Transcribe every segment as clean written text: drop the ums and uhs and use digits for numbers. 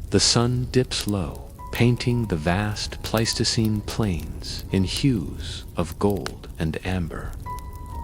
The sun dips low, painting the vast Pleistocene plains in hues of gold and amber.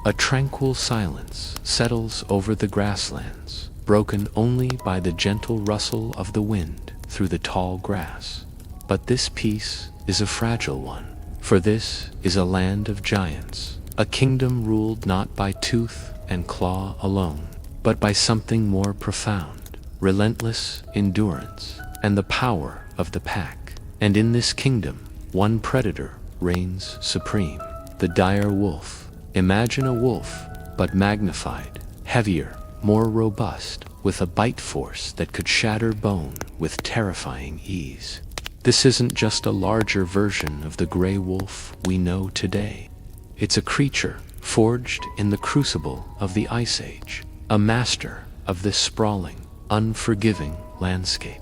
A tranquil silence settles over the grasslands, broken only by the gentle rustle of the wind through the tall grass. But this peace is a fragile one, for this is a land of giants, a kingdom ruled not by tooth and claw alone, but by something more profound, relentless endurance, and the power of the pack. And in this kingdom, one predator reigns supreme, the dire wolf. Imagine a wolf, but magnified, heavier, more robust, with a bite force that could shatter bone with terrifying ease. This isn't just a larger version of the gray wolf we know today. It's a creature forged in the crucible of the Ice Age, a master of this sprawling, unforgiving landscape.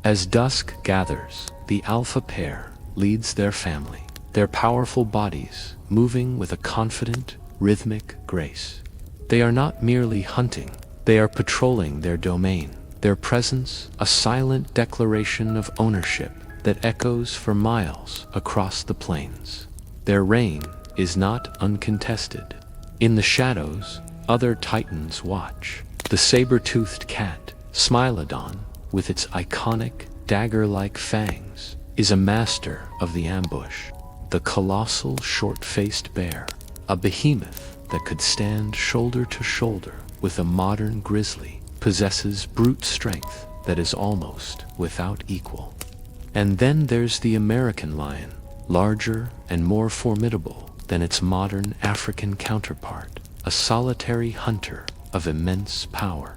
As dusk gathers, the alpha pair leads their family, their powerful bodies moving with a confident, rhythmic grace. They are not merely hunting, they are patrolling their domain, their presence a silent declaration of ownership that echoes for miles across the plains. Their reign is not uncontested. In the shadows, other titans watch. The saber-toothed cat, Smilodon, with its iconic, dagger-like fangs, is a master of the ambush. The colossal, short-faced bear, a behemoth that could stand shoulder to shoulder with a modern grizzly, possesses brute strength that is almost without equal. And then there's the American lion, larger and more formidable than its modern African counterpart, a solitary hunter of immense power.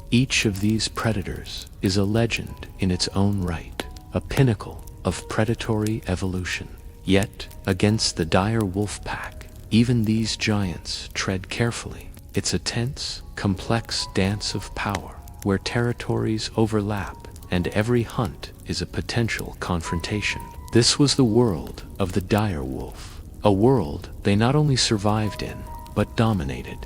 Each of these predators is a legend in its own right, a pinnacle of predatory evolution. Yet, against the dire wolf pack, even these giants tread carefully. It's a tense, complex dance of power, where territories overlap and every hunt is a potential confrontation. This was the world of the dire wolf, a world they not only survived in, but dominated.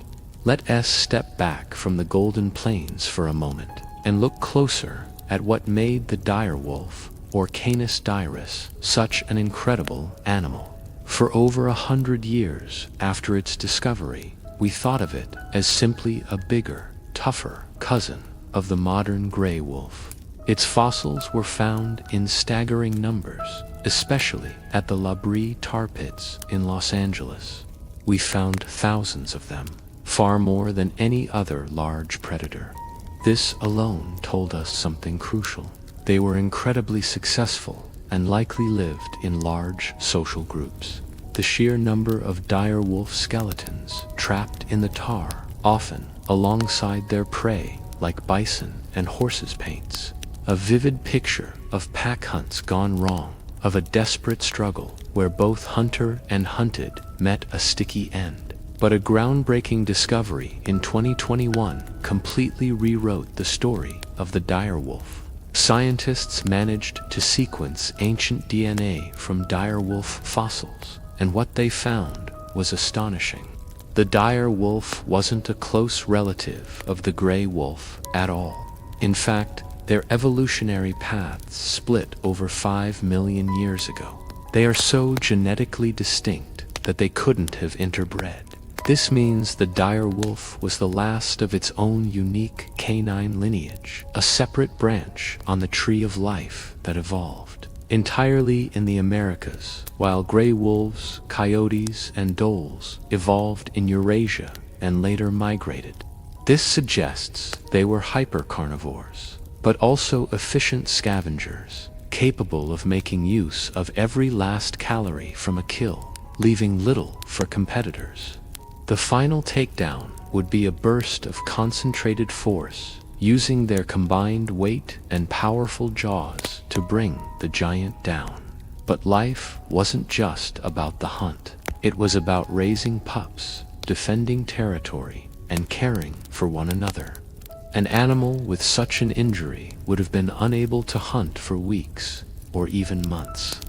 Let us step back from the Golden Plains for a moment and look closer at what made the dire wolf, or Canis dirus, such an incredible animal. For over 100 years after its discovery, we thought of it as simply a bigger, tougher cousin of the modern gray wolf. Its fossils were found in staggering numbers, especially at the La Brea tar pits in Los Angeles. We found thousands of them, far more than any other large predator. This alone told us something crucial. They were incredibly successful and likely lived in large social groups. The sheer number of dire wolf skeletons trapped in the tar, often alongside their prey like bison and horses, paints a vivid picture of pack hunts gone wrong, of a desperate struggle where both hunter and hunted met a sticky end. But a groundbreaking discovery in 2021 completely rewrote the story of the dire wolf. Scientists managed to sequence ancient DNA from dire wolf fossils, and what they found was astonishing. The dire wolf wasn't a close relative of the gray wolf at all. In fact, their evolutionary paths split over 5 million years ago. They are so genetically distinct that they couldn't have interbred. This means the dire wolf was the last of its own unique canine lineage, a separate branch on the tree of life that evolved entirely in the Americas, while gray wolves, coyotes, and dholes evolved in Eurasia and later migrated. This suggests they were hypercarnivores, but also efficient scavengers, capable of making use of every last calorie from a kill, leaving little for competitors. The final takedown would be a burst of concentrated force, using their combined weight and powerful jaws to bring the giant down. But life wasn't just about the hunt. It was about raising pups, defending territory, and caring for one another. An animal with such an injury would have been unable to hunt for weeks or even months.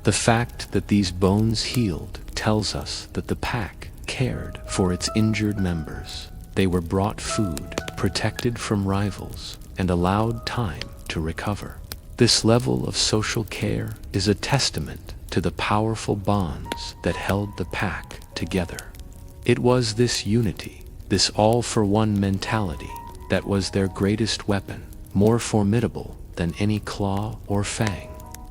The fact that these bones healed tells us that the pack cared for its injured members. They were brought food, protected from rivals, and allowed time to recover. This level of social care is a testament to the powerful bonds that held the pack together. It was this unity, this all-for-one mentality, that was their greatest weapon, more formidable than any claw or fang.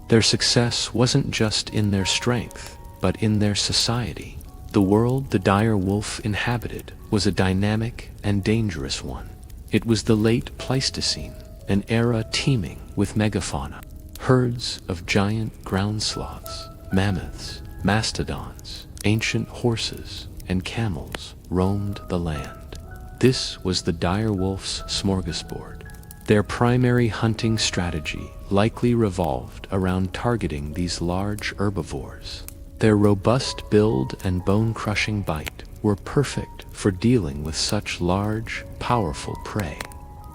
Their success wasn't just in their strength, but in their society. The world the dire wolf inhabited was a dynamic and dangerous one. It was the late Pleistocene, an era teeming with megafauna. Herds of giant ground sloths, mammoths, mastodons, ancient horses, and camels roamed the land. This was the dire wolf's smorgasbord. Their primary hunting strategy likely revolved around targeting these large herbivores. Their robust build and bone-crushing bite were perfect for dealing with such large, powerful prey.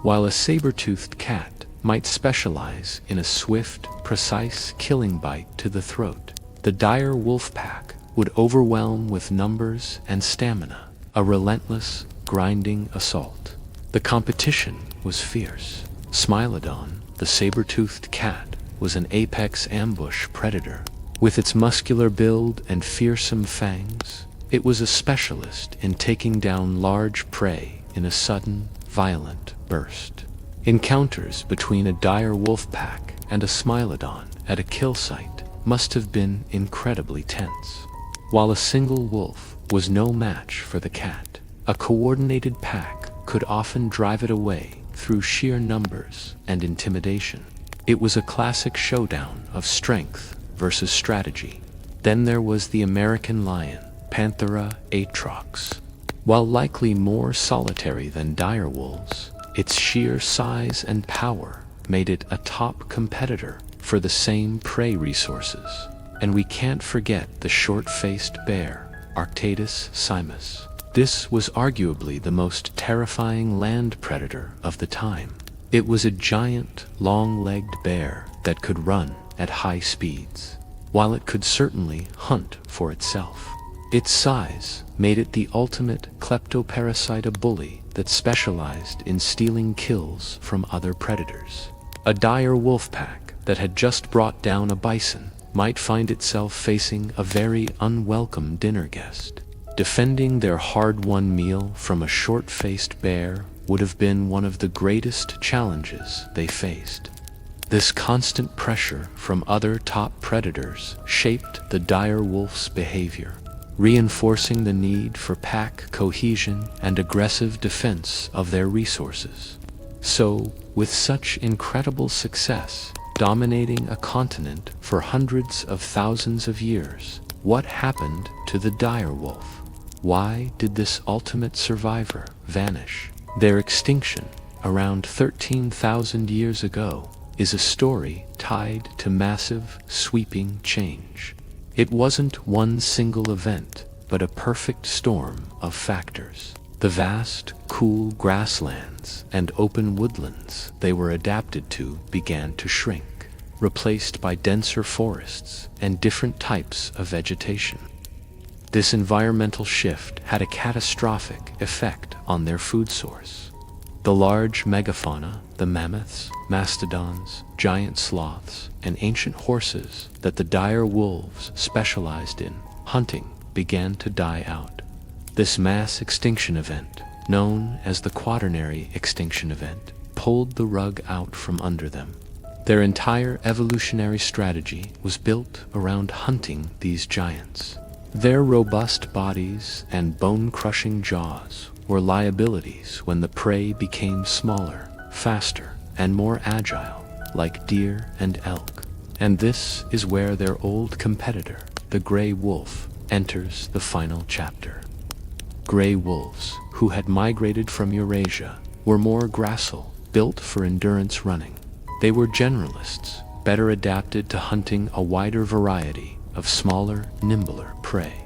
While a saber-toothed cat might specialize in a swift, precise killing bite to the throat, the dire wolf pack would overwhelm with numbers and stamina, a relentless, grinding assault. The competition was fierce. Smilodon, the saber-toothed cat, was an apex ambush predator. With its muscular build and fearsome fangs, it was a specialist in taking down large prey in a sudden, violent burst. Encounters between a dire wolf pack and a Smilodon at a kill site must have been incredibly tense. While a single wolf was no match for the cat, a coordinated pack could often drive it away through sheer numbers and intimidation. It was a classic showdown of strength versus strategy. Then there was the American lion, Panthera atrox. While likely more solitary than dire wolves, its sheer size and power made it a top competitor for the same prey resources. And we can't forget the short-faced bear, Arctatus simus. This was arguably the most terrifying land predator of the time. It was a giant, long-legged bear that could run at high speeds, while it could certainly hunt for itself. Its size made it the ultimate kleptoparasite bully that specialized in stealing kills from other predators. A dire wolf pack that had just brought down a bison might find itself facing a very unwelcome dinner guest. Defending their hard-won meal from a short-faced bear would have been one of the greatest challenges they faced. This constant pressure from other top predators shaped the dire wolf's behavior, reinforcing the need for pack cohesion and aggressive defense of their resources. So, with such incredible success, dominating a continent for hundreds of thousands of years, what happened to the dire wolf? Why did this ultimate survivor vanish? Their extinction, around 13,000 years ago, is a story tied to massive, sweeping change. It wasn't one single event, but a perfect storm of factors. The vast, cool grasslands and open woodlands they were adapted to began to shrink, replaced by denser forests and different types of vegetation. This environmental shift had a catastrophic effect on their food source. The large megafauna, the mammoths, mastodons, giant sloths, and ancient horses that the dire wolves specialized in hunting began to die out. This mass extinction event, known as the Quaternary extinction event, pulled the rug out from under them. Their entire evolutionary strategy was built around hunting these giants. Their robust bodies and bone-crushing jaws were liabilities when the prey became smaller, faster, and more agile, like deer and elk. And this is where their old competitor, the gray wolf, enters the final chapter. Gray wolves, who had migrated from Eurasia, were more gracile, built for endurance running. They were generalists, better adapted to hunting a wider variety of smaller, nimbler prey.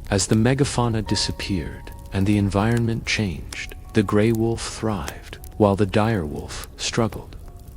As the megafauna disappeared and the environment changed, the gray wolf thrived, while the dire wolf struggled.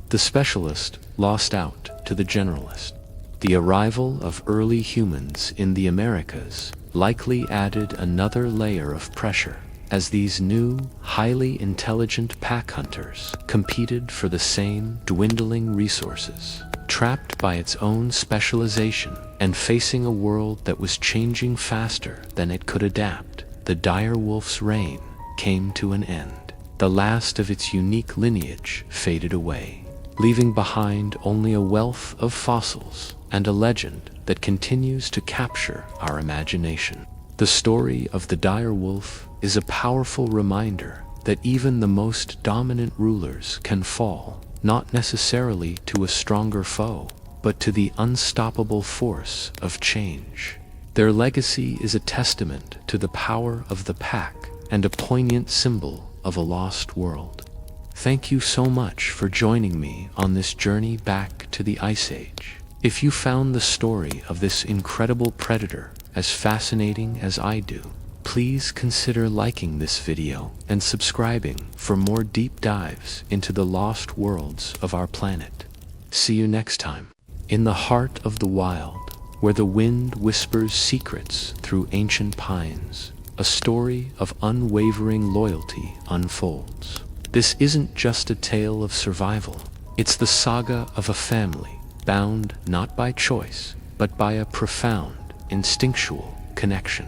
The specialist lost out to the generalist. The arrival of early humans in the Americas likely added another layer of pressure, as these new, highly intelligent pack hunters competed for the same dwindling resources. Trapped by its own specialization and facing a world that was changing faster than it could adapt, the dire wolf's reign came to an end. The last of its unique lineage faded away, leaving behind only a wealth of fossils and a legend that continues to capture our imagination. The story of the dire wolf is a powerful reminder that even the most dominant rulers can fall, not necessarily to a stronger foe, but to the unstoppable force of change. Their legacy is a testament to the power of the pack and a poignant symbol of a lost world. Thank you so much for joining me on this journey back to the Ice Age. If you found the story of this incredible predator as fascinating as I do, please consider liking this video and subscribing for more deep dives into the lost worlds of our planet. See you next time. In the heart of the wild, where the wind whispers secrets through ancient pines, a story of unwavering loyalty unfolds. This isn't just a tale of survival. It's the saga of a family bound not by choice, but by a profound, instinctual connection.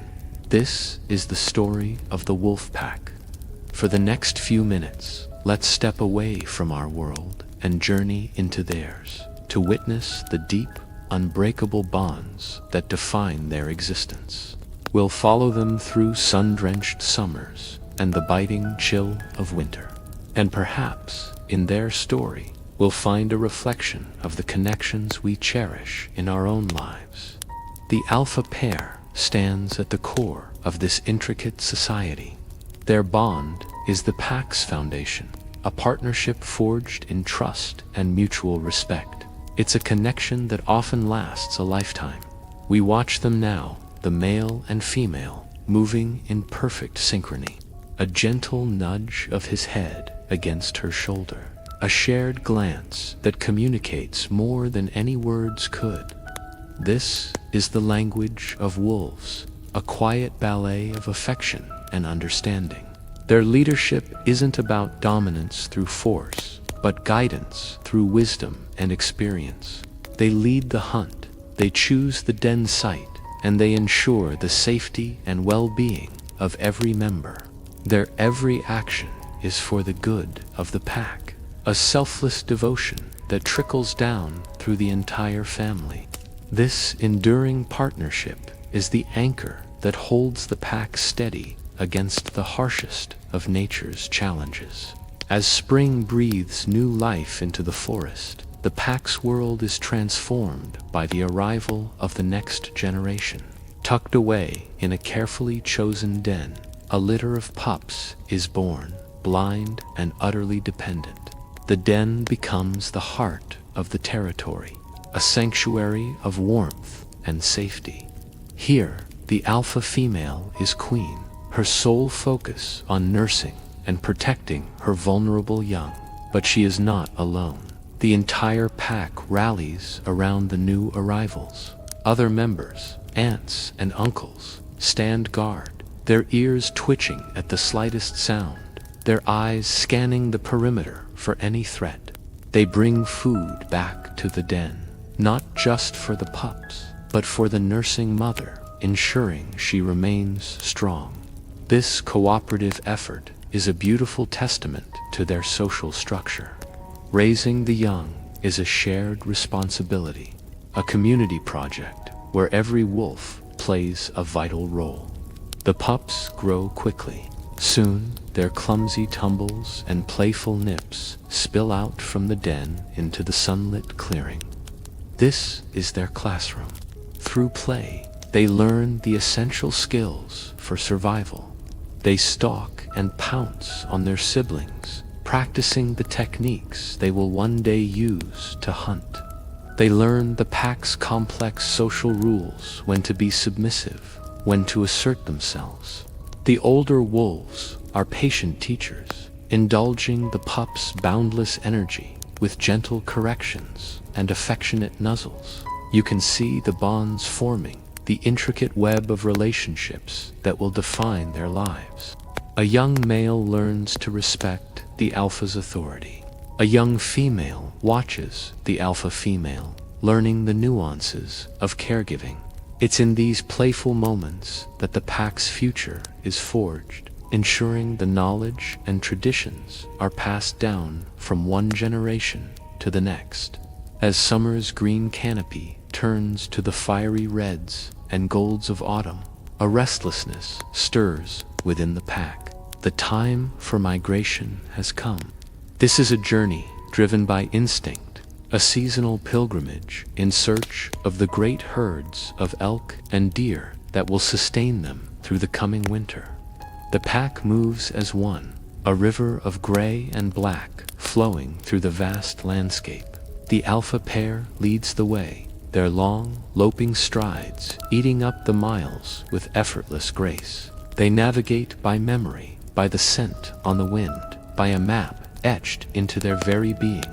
This is the story of the wolf pack. For the next few minutes, let's step away from our world and journey into theirs, to witness the deep, unbreakable bonds that define their existence. We'll follow them through sun-drenched summers and the biting chill of winter. And perhaps, in their story, we'll find a reflection of the connections we cherish in our own lives. The alpha pair stands at the core of this intricate society. Their bond is the pack's foundation, a partnership forged in trust and mutual respect. It's a connection that often lasts a lifetime. We watch them now, the male and female, moving in perfect synchrony. A gentle nudge of his head against her shoulder, a shared glance that communicates more than any words could. This is the language of wolves, a quiet ballet of affection and understanding. Their leadership isn't about dominance through force, but guidance through wisdom and experience. They lead the hunt, they choose the den site, and they ensure the safety and well-being of every member. Their every action is for the good of the pack, a selfless devotion that trickles down through the entire family. This enduring partnership is the anchor that holds the pack steady against the harshest of nature's challenges. As spring breathes new life into the forest, the pack's world is transformed by the arrival of the next generation. Tucked away in a carefully chosen den, a litter of pups is born, blind and utterly dependent. The den becomes the heart of the territory, a sanctuary of warmth and safety. Here, the alpha female is queen, her sole focus on nursing and protecting her vulnerable young. But she is not alone. The entire pack rallies around the new arrivals. Other members, aunts and uncles, stand guard, their ears twitching at the slightest sound, their eyes scanning the perimeter for any threat. They bring food back to the den, not just for the pups, but for the nursing mother, ensuring she remains strong. This cooperative effort is a beautiful testament to their social structure. Raising the young is a shared responsibility, a community project where every wolf plays a vital role. The pups grow quickly. Soon, their clumsy tumbles and playful nips spill out from the den into the sunlit clearing. This is their classroom. Through play, they learn the essential skills for survival. They stalk and pounce on their siblings, practicing the techniques they will one day use to hunt. They learn the pack's complex social rules, when to be submissive, when to assert themselves. The older wolves are patient teachers, indulging the pups' boundless energy with gentle corrections and affectionate nuzzles. You can see the bonds forming, the intricate web of relationships that will define their lives. A young male learns to respect the alpha's authority. A young female watches the alpha female, learning the nuances of caregiving. It's in these playful moments that the pack's future is forged, ensuring the knowledge and traditions are passed down from one generation to the next. As summer's green canopy turns to the fiery reds and golds of autumn, a restlessness stirs within the pack. The time for migration has come. This is a journey driven by instinct, a seasonal pilgrimage in search of the great herds of elk and deer that will sustain them through the coming winter. The pack moves as one, a river of gray and black flowing through the vast landscape. The alpha pair leads the way, their long, loping strides eating up the miles with effortless grace. They navigate by memory, by the scent on the wind, by a map etched into their very being.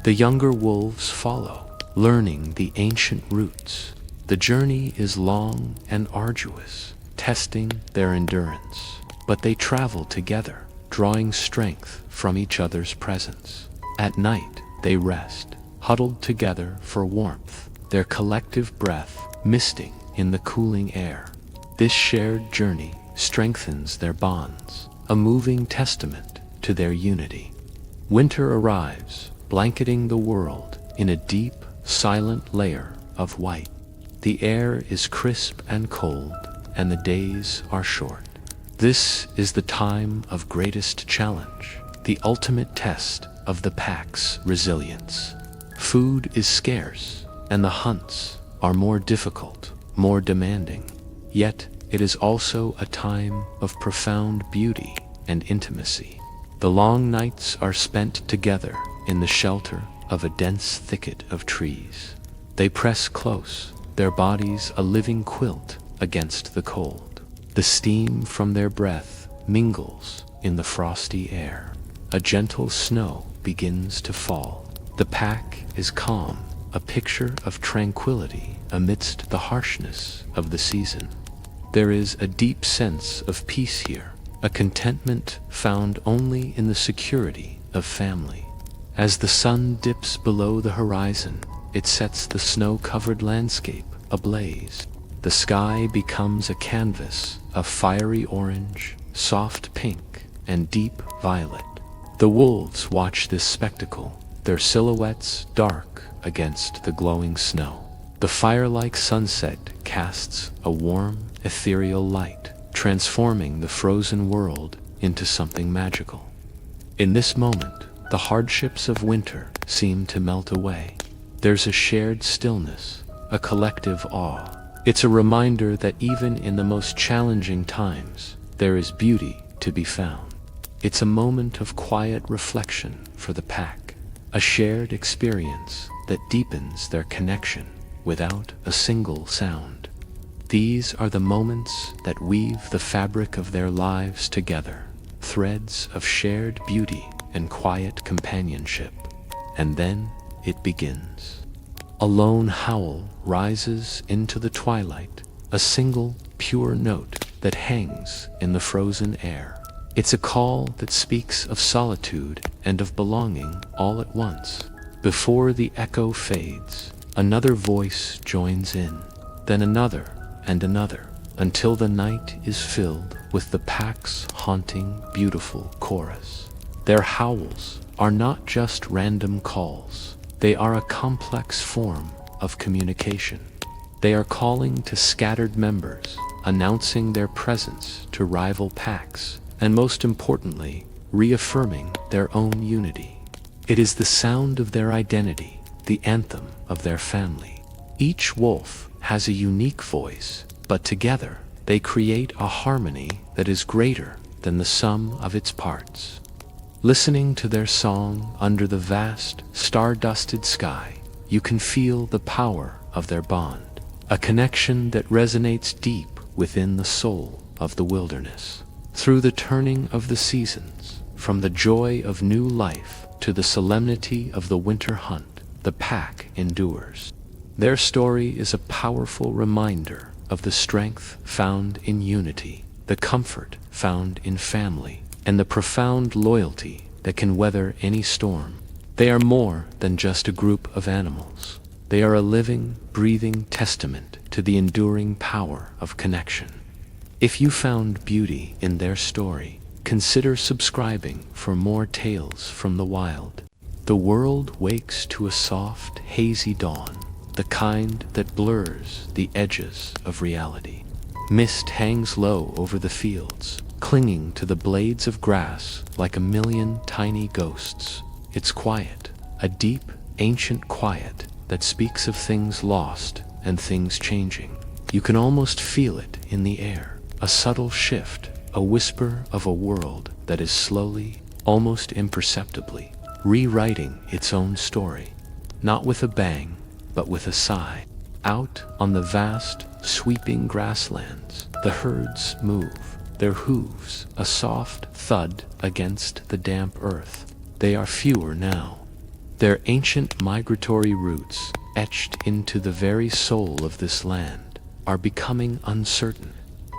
The younger wolves follow, learning the ancient roots. The journey is long and arduous, testing their endurance, but they travel together, drawing strength from each other's presence. At night, they rest, huddled together for warmth, their collective breath misting in the cooling air. This shared journey strengthens their bonds, a moving testament to their unity. Winter arrives, blanketing the world in a deep, silent layer of white. The air is crisp and cold, and the days are short. This is the time of greatest challenge, the ultimate test of the pack's resilience. Food is scarce, and the hunts are more difficult, more demanding. Yet, it is also a time of profound beauty and intimacy. The long nights are spent together in the shelter of a dense thicket of trees. They press close, their bodies a living quilt against the cold. The steam from their breath mingles in the frosty air. A gentle snow begins to fall. The pack is calm, a picture of tranquility amidst the harshness of the season. There is a deep sense of peace here, a contentment found only in the security of family. As the sun dips below the horizon, it sets the snow-covered landscape ablaze. The sky becomes a canvas of fiery orange, soft pink, and deep violet. The wolves watch this spectacle, their silhouettes dark against the glowing snow. The fire-like sunset casts a warm, ethereal light, transforming the frozen world into something magical. In this moment, the hardships of winter seem to melt away. There's a shared stillness, a collective awe. It's a reminder that even in the most challenging times, there is beauty to be found. It's a moment of quiet reflection for the pack, a shared experience that deepens their connection without a single sound. These are the moments that weave the fabric of their lives together, threads of shared beauty and quiet companionship. And then it begins. A lone howl rises into the twilight, a single, pure note that hangs in the frozen air. It's a call that speaks of solitude and of belonging all at once. Before the echo fades, another voice joins in, then another and another, until the night is filled with the pack's haunting, beautiful chorus. Their howls are not just random calls. They are a complex form of communication. They are calling to scattered members, announcing their presence to rival packs, and most importantly, reaffirming their own unity. It is the sound of their identity, the anthem of their family. Each wolf has a unique voice, but together they create a harmony that is greater than the sum of its parts. Listening to their song under the vast, star-dusted sky, you can feel the power of their bond, a connection that resonates deep within the soul of the wilderness. Through the turning of the seasons, from the joy of new life to the solemnity of the winter hunt, the pack endures. Their story is a powerful reminder of the strength found in unity, the the comfort found in family, and the profound loyalty that can weather any storm. They are more than just a group of animals. They are a living, breathing testament to the enduring power of connection. If you found beauty in their story, consider subscribing for more tales from the wild. The world wakes to a soft, hazy dawn, the kind that blurs the edges of reality. Mist hangs low over the fields, clinging to the blades of grass like a million tiny ghosts. It's quiet, a deep, ancient quiet that speaks of things lost and things changing. You can almost feel it in the air, a subtle shift, a whisper of a world that is slowly, almost imperceptibly, rewriting its own story. Not with a bang, but with a sigh. Out on the vast, sweeping grasslands, the herds move, their hooves a soft thud against the damp earth. They are fewer now. Their ancient migratory roots, etched into the very soul of this land, are becoming uncertain.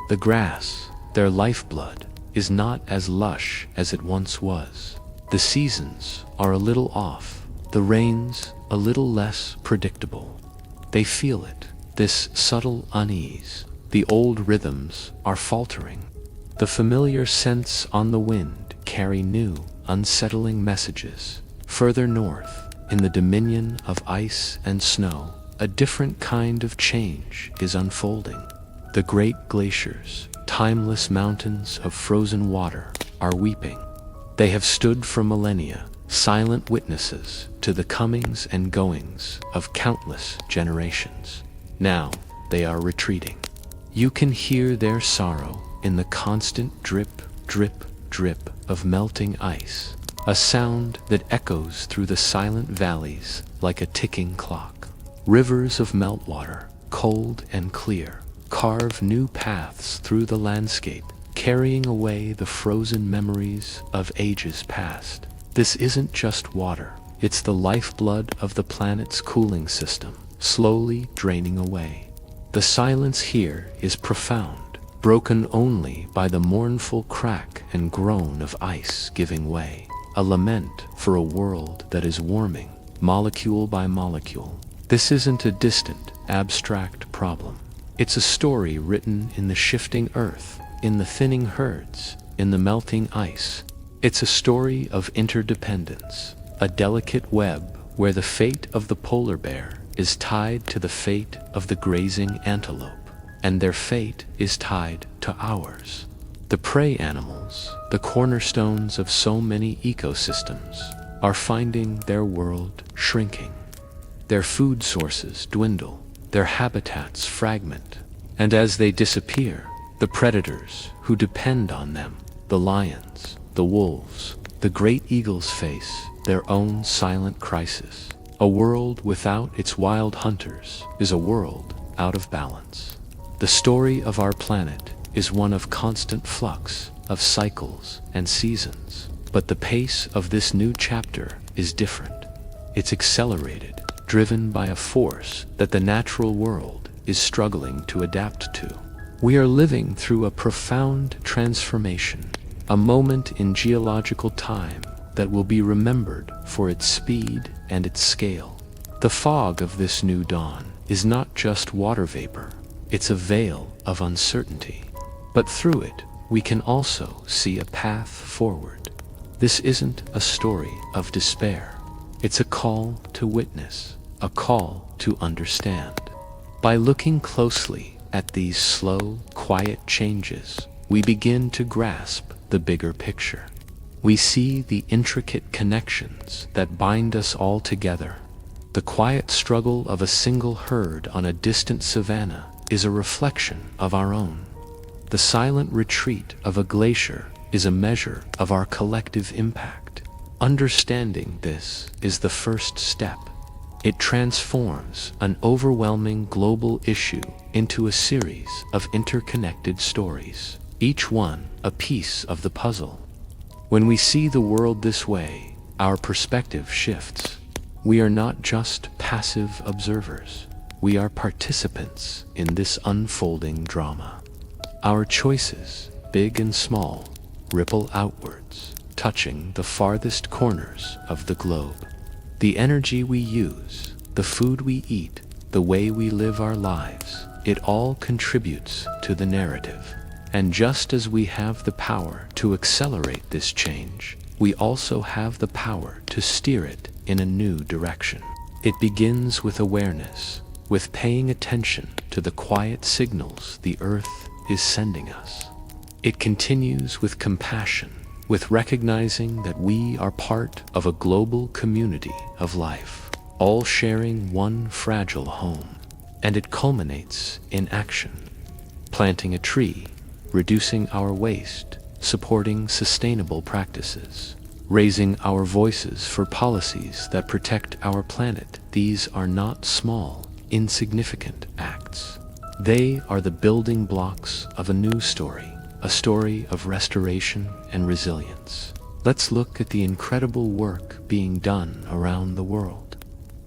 The grass, their lifeblood, is not as lush as it once was. The seasons are a little off, the rains a little less predictable. They feel it, this subtle unease. The old rhythms are faltering. The familiar scents on the wind carry new, unsettling messages. Further north, in the dominion of ice and snow, a different kind of change is unfolding. The great glaciers, timeless mountains of frozen water, are weeping. They have stood for millennia, silent witnesses to the comings and goings of countless generations. Now they are retreating. You can hear their sorrow in the constant drip, drip, drip of melting ice, a sound that echoes through the silent valleys like a ticking clock. Rivers of meltwater, cold and clear, carve new paths through the landscape, carrying away the frozen memories of ages past. This isn't just water, it's the lifeblood of the planet's cooling system, slowly draining away. The silence here is profound, broken only by the mournful crack and groan of ice giving way, a lament for a world that is warming, molecule by molecule. This isn't a distant, abstract problem. It's a story written in the shifting earth, in the thinning herds, in the melting ice. It's a story of interdependence, a delicate web where the fate of the polar bear is tied to the fate of the grazing antelope, and their fate is tied to ours. The prey animals, the cornerstones of so many ecosystems, are finding their world shrinking. Their food sources dwindle, their habitats fragment, and as they disappear, the predators who depend on them, the lions, the wolves, the great eagles face their own silent crisis. A world without its wild hunters is a world out of balance. The story of our planet is one of constant flux, of cycles and seasons. But the pace of this new chapter is different. It's accelerated, driven by a force that the natural world is struggling to adapt to. We are living through a profound transformation, a moment in geological time that will be remembered for its speed and its scale. The fog of this new dawn is not just water vapor, it's a veil of uncertainty. But through it, we can also see a path forward. This isn't a story of despair. It's a call to witness, a call to understand. By looking closely at these slow, quiet changes, we begin to grasp the bigger picture. We see the intricate connections that bind us all together. The quiet struggle of a single herd on a distant savanna is a reflection of our own. The silent retreat of a glacier is a measure of our collective impact. Understanding this is the first step. It transforms an overwhelming global issue into a series of interconnected stories, each one a piece of the puzzle. When we see the world this way, our perspective shifts. We are not just passive observers. We are participants in this unfolding drama. Our choices, big and small, ripple outwards, touching the farthest corners of the globe. The energy we use, the food we eat, the way we live our lives, it all contributes to the narrative. And just as we have the power to accelerate this change, we also have the power to steer it in a new direction. It begins with awareness, with paying attention to the quiet signals the earth is sending us. It continues with compassion, with recognizing that we are part of a global community of life, all sharing one fragile home. And it culminates in action, planting a tree, reducing our waste, supporting sustainable practices, raising our voices for policies that protect our planet. These are not small, insignificant acts. They are the building blocks of a new story, a story of restoration and resilience. Let's look at the incredible work being done around the world.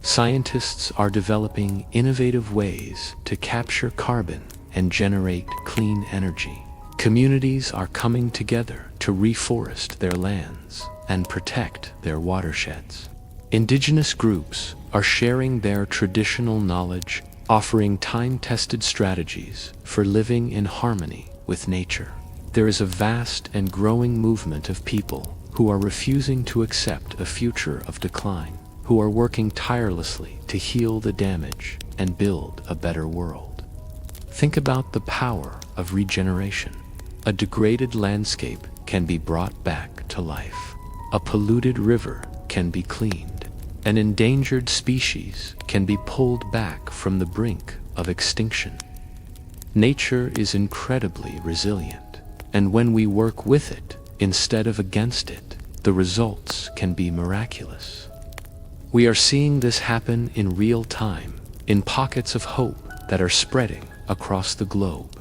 Scientists are developing innovative ways to capture carbon and generate clean energy. Communities are coming together to reforest their lands and protect their watersheds. Indigenous groups are sharing their traditional knowledge, offering time-tested strategies for living in harmony with nature. There is a vast and growing movement of people who are refusing to accept a future of decline, who are working tirelessly to heal the damage and build a better world. Think about the power of regeneration. A degraded landscape can be brought back to life. A polluted river can be cleaned. An endangered species can be pulled back from the brink of extinction. Nature is incredibly resilient, and when we work with it instead of against it, the results can be miraculous. We are seeing this happen in real time, in pockets of hope that are spreading across the globe.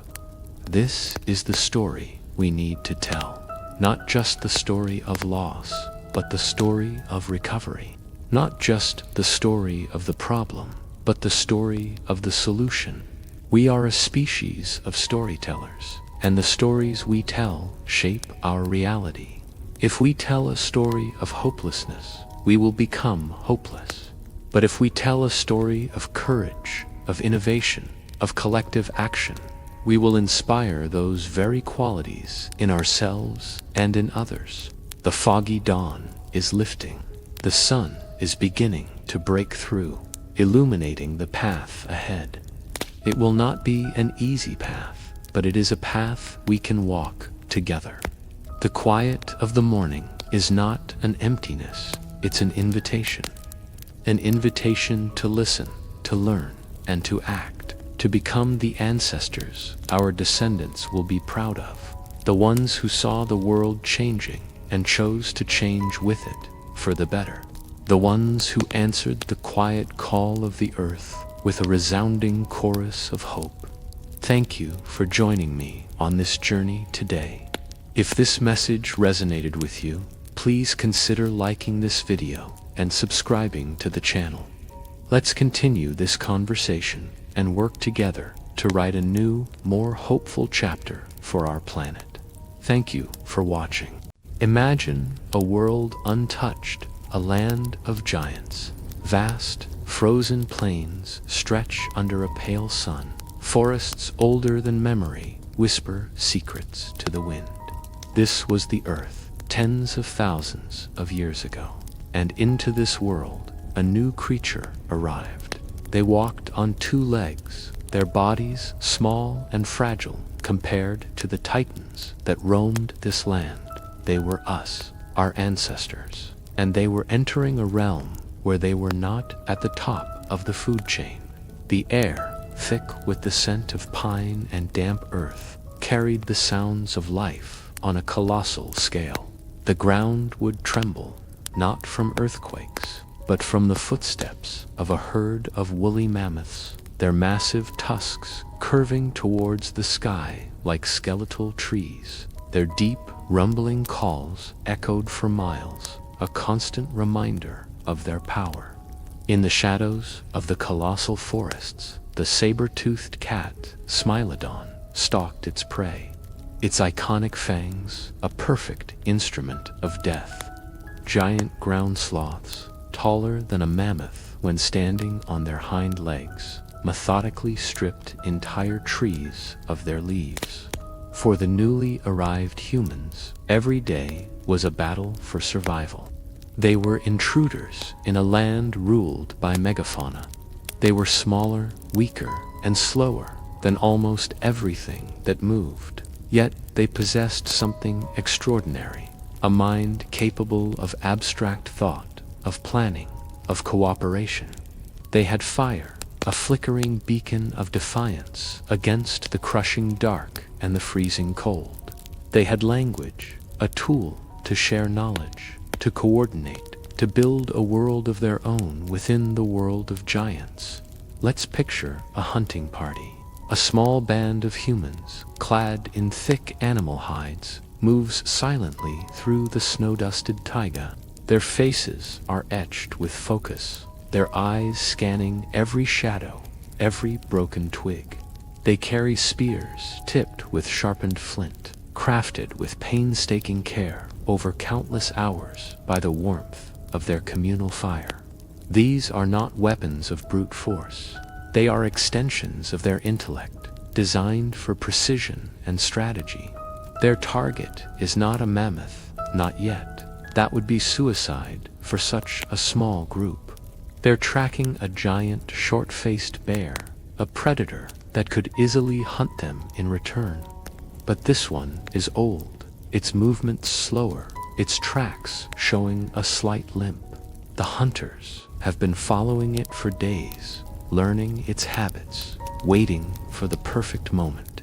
This is the story we need to tell. Not just the story of loss, but the story of recovery. Not just the story of the problem, but the story of the solution. We are a species of storytellers, and the stories we tell shape our reality. If we tell a story of hopelessness, we will become hopeless. But if we tell a story of courage, of innovation, of collective action, we will inspire those very qualities in ourselves and in others. The foggy dawn is lifting. The sun is beginning to break through, illuminating the path ahead. It will not be an easy path, but it is a path we can walk together. The quiet of the morning is not an emptiness, it's an invitation. An invitation to listen, to learn, and to act, to become the ancestors our descendants will be proud of, the ones who saw the world changing and chose to change with it for the better, the ones who answered the quiet call of the earth with a resounding chorus of hope. Thank you for joining me on this journey today. If this message resonated with you, please consider liking this video and subscribing to the channel. Let's continue this conversation and work together to write a new, more hopeful chapter for our planet. Thank you for watching. Imagine a world untouched, a land of giants. Vast, frozen plains stretch under a pale sun. Forests older than memory whisper secrets to the wind. This was the Earth, tens of thousands of years ago. And into this world, a new creature arrived. They walked on two legs, their bodies small and fragile compared to the titans that roamed this land. They were us, our ancestors, and they were entering a realm where they were not at the top of the food chain. The air, thick with the scent of pine and damp earth, carried the sounds of life on a colossal scale. The ground would tremble, not from earthquakes, but from the footsteps of a herd of woolly mammoths, their massive tusks curving towards the sky like skeletal trees. Their deep, rumbling calls echoed for miles, a constant reminder of their power. In the shadows of the colossal forests, the saber-toothed cat, Smilodon, stalked its prey. its iconic fangs a perfect instrument of death. Giant ground sloths, taller than a mammoth when standing on their hind legs, methodically stripped entire trees of their leaves. For the newly arrived humans, every day was a battle for survival. They were intruders in a land ruled by megafauna. They were smaller, weaker, and slower than almost everything that moved. Yet they possessed something extraordinary, a mind capable of abstract thought, of planning, of cooperation. They had fire, a flickering beacon of defiance against the crushing dark and the freezing cold. They had language, a tool to share knowledge, to coordinate, to build a world of their own within the world of giants. Let's picture a hunting party. A small band of humans, clad in thick animal hides, moves silently through the snow-dusted taiga. Their faces are etched with focus, their eyes scanning every shadow, every broken twig. They carry spears tipped with sharpened flint, crafted with painstaking care over countless hours by the warmth of their communal fire. These are not weapons of brute force. They are extensions of their intellect, designed for precision and strategy. Their target is not a mammoth, not yet. That would be suicide for such a small group. They're tracking a giant, short-faced bear, a predator that could easily hunt them in return. But this one is old, its movements slower, its tracks showing a slight limp. The hunters have been following it for days, learning its habits, waiting for the perfect moment.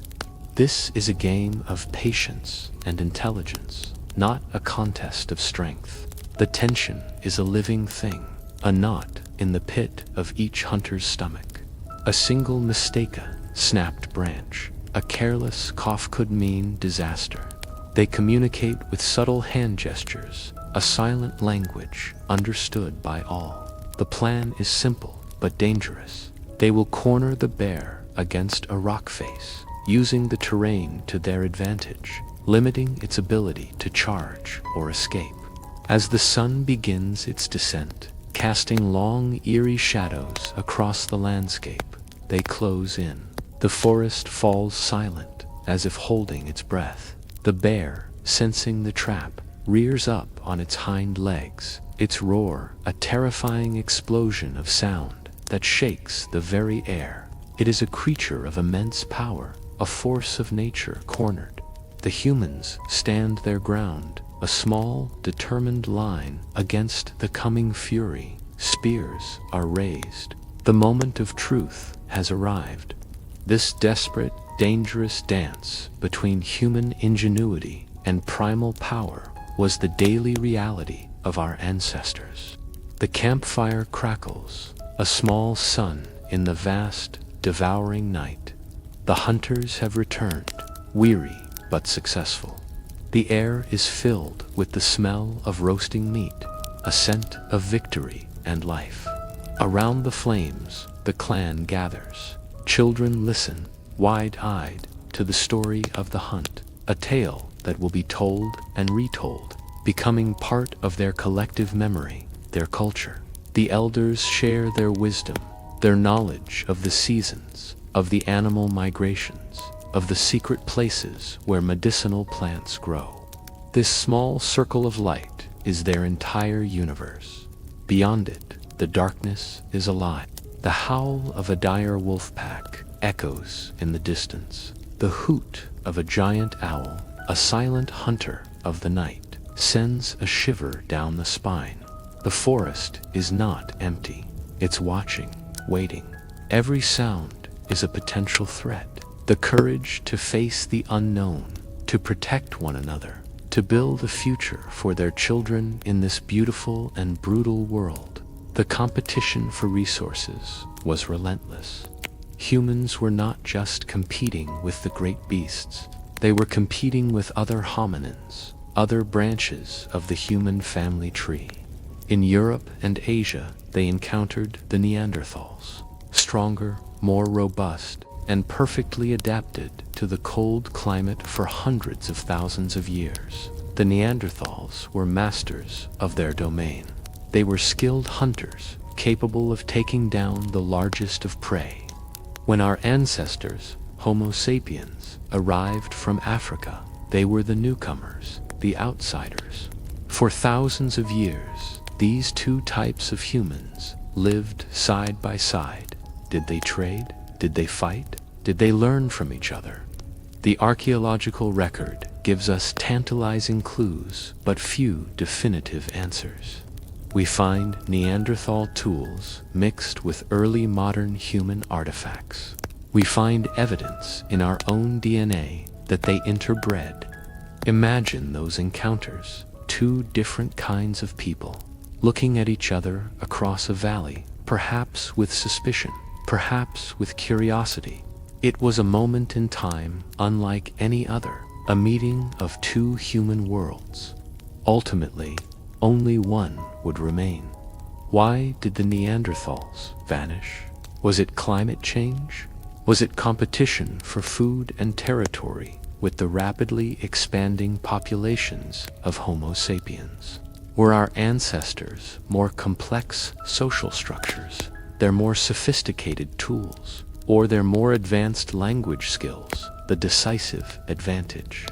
This is a game of patience and intelligence, not a contest of strength. The tension is a living thing, a knot in the pit of each hunter's stomach. A single mistake, snapped branch, a careless cough could mean disaster. They communicate with subtle hand gestures, a silent language understood by all. The plan is simple but dangerous. They will corner the bear against a rock face, using the terrain to their advantage, limiting its ability to charge or escape. As the sun begins its descent, casting long, eerie shadows across the landscape, they close in. The forest falls silent, as if holding its breath. The bear, sensing the trap, rears up on its hind legs, its roar a terrifying explosion of sound that shakes the very air. It is a creature of immense power, a force of nature cornered. The humans stand their ground, a small, determined line against the coming fury. Spears are raised. The moment of truth has arrived. This desperate, dangerous dance between human ingenuity and primal power was the daily reality of our ancestors. The campfire crackles, a small sun in the vast, devouring night. The hunters have returned, weary but successful. The air is filled with the smell of roasting meat, a scent of victory and life. Around the flames, the clan gathers. Children listen, wide-eyed, to the story of the hunt, a tale that will be told and retold, becoming part of their collective memory, their culture. The elders share their wisdom, their knowledge of the seasons, of the animal migrations, of the secret places where medicinal plants grow. This small circle of light is their entire universe. Beyond it, the darkness is alive. The howl of a dire wolf pack echoes in the distance. The hoot of a giant owl, a silent hunter of the night, sends a shiver down the spine. The forest is not empty. It's watching, waiting. Every sound is a potential threat. The courage to face the unknown, to protect one another, to build a future for their children in this beautiful and brutal world. The competition for resources was relentless. Humans were not just competing with the great beasts. They were competing with other hominins, other branches of the human family tree. In Europe and Asia, they encountered the Neanderthals, stronger, more robust, and perfectly adapted to to the cold climate for hundreds of thousands of years. The Neanderthals were masters of their domain. They were skilled hunters, capable of taking down the largest of prey. When our ancestors, Homo sapiens, arrived from Africa, they were the newcomers, the outsiders. For thousands of years, these two types of humans lived side by side. Did they trade? Did they fight? Did they learn from each other? The archaeological record gives us tantalizing clues, but few definitive answers. We find Neanderthal tools mixed with early modern human artifacts. We find evidence in our own DNA that they interbred. Imagine those encounters, two different kinds of people, looking at each other across a valley, perhaps with suspicion, perhaps with curiosity. It was a moment in time unlike any other, a meeting of two human worlds. Ultimately, only one would remain. Why did the Neanderthals vanish? Was it climate change? Was it competition for food and territory with the rapidly expanding populations of Homo sapiens? Were our ancestors more complex social structures, their more sophisticated tools, or their more advanced language skills the decisive advantage?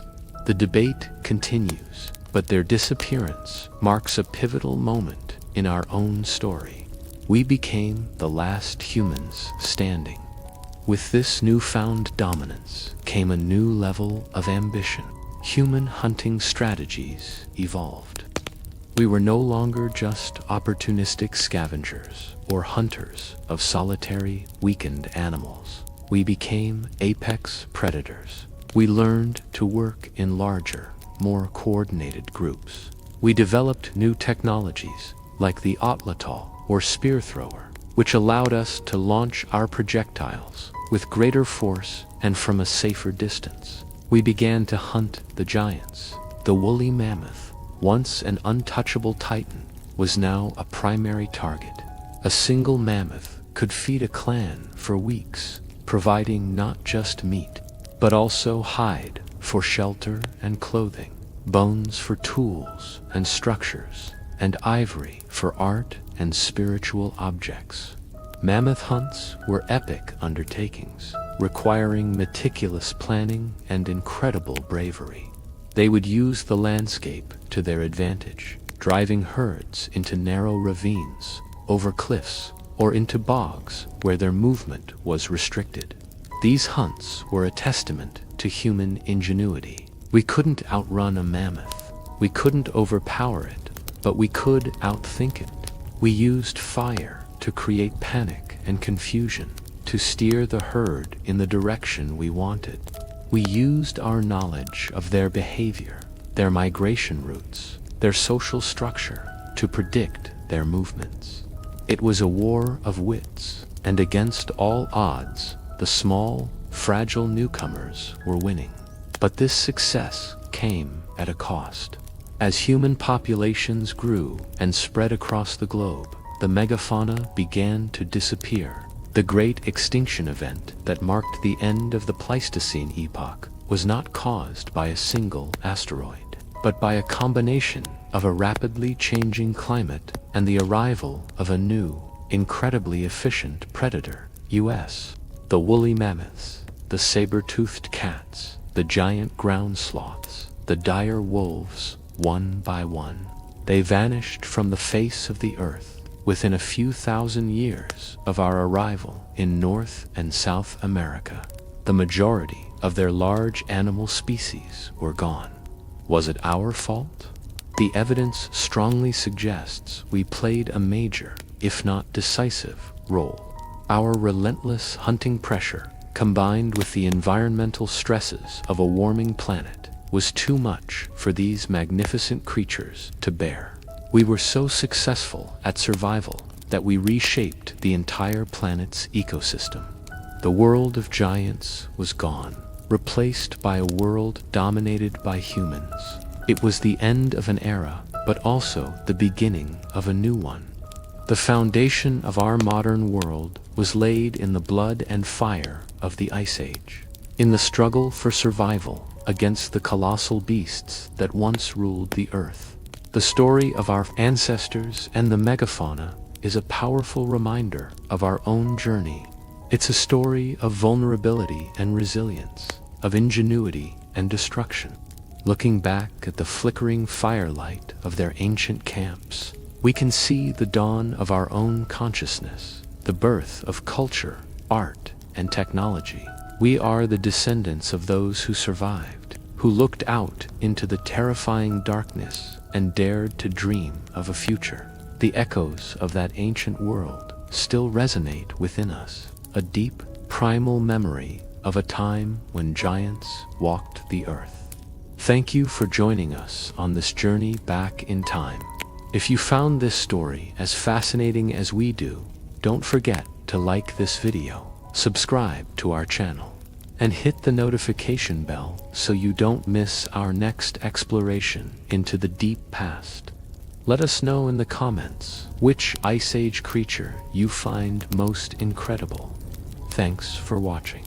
The debate continues, but their disappearance marks a pivotal moment in our own story. We became the last humans standing. With this newfound dominance came a new level of ambition. Human hunting strategies evolved. We were no longer just opportunistic scavengers or hunters of solitary, weakened animals. We became apex predators. We learned to work in larger, more coordinated groups. We developed new technologies like the atlatl or spear thrower, which allowed us to launch our projectiles with greater force and from a safer distance. We began to hunt the giants. The woolly mammoth, once an untouchable titan, was now a primary target. A single mammoth could feed a clan for weeks, providing not just meat, but also hide for shelter and clothing, bones for tools and structures, and ivory for art and spiritual objects. Mammoth hunts were epic undertakings, requiring meticulous planning and incredible bravery. They would use the landscape to their advantage, driving herds into narrow ravines, over cliffs, or into bogs where their movement was restricted. These hunts were a testament to human ingenuity. We couldn't outrun a mammoth. We couldn't overpower it, but we could outthink it. We used fire to create panic and confusion, to steer the herd in the direction we wanted. We used our knowledge of their behavior, their migration routes, their social structure, to predict their movements. It was a war of wits, and against all odds, the small, fragile newcomers were winning. But this success came at a cost. As human populations grew and spread across the globe, the megafauna began to disappear. The great extinction event that marked the end of the Pleistocene epoch was not caused by a single asteroid, but by a combination of a rapidly changing climate and the arrival of a new, incredibly efficient predator, US. The woolly mammoths, the saber-toothed cats, the giant ground sloths, the dire wolves, one by one, they vanished from the face of the earth within a few thousand years of our arrival in North and South America. The majority of their large animal species were gone. Was it our fault? The evidence strongly suggests we played a major, if not decisive, role. Our relentless hunting pressure, combined with the environmental stresses of a warming planet, was too much for these magnificent creatures to bear. We were so successful at survival that we reshaped the entire planet's ecosystem. The world of giants was gone, replaced by a world dominated by humans. It was the end of an era, but also the beginning of a new one. The foundation of our modern world was laid in the blood and fire of the Ice Age. in the struggle for survival against the colossal beasts that once ruled the earth. The story of our ancestors and the megafauna is a powerful reminder of our own journey. It's a story of vulnerability and resilience, of ingenuity and destruction. Looking back at the flickering firelight of their ancient camps, we can see the dawn of our own consciousness, the birth of culture, art, and technology. We are the descendants of those who survived, who looked out into the terrifying darkness and dared to dream of a future. The echoes of that ancient world still resonate within us, a deep, primal memory of a time when giants walked the earth. Thank you for joining us on this journey back in time. If you found this story as fascinating as we do, don't forget to like this video, subscribe to our channel, and hit the notification bell so you don't miss our next exploration into the deep past. Let us know in the comments which Ice Age creature you find most incredible. Thanks for watching.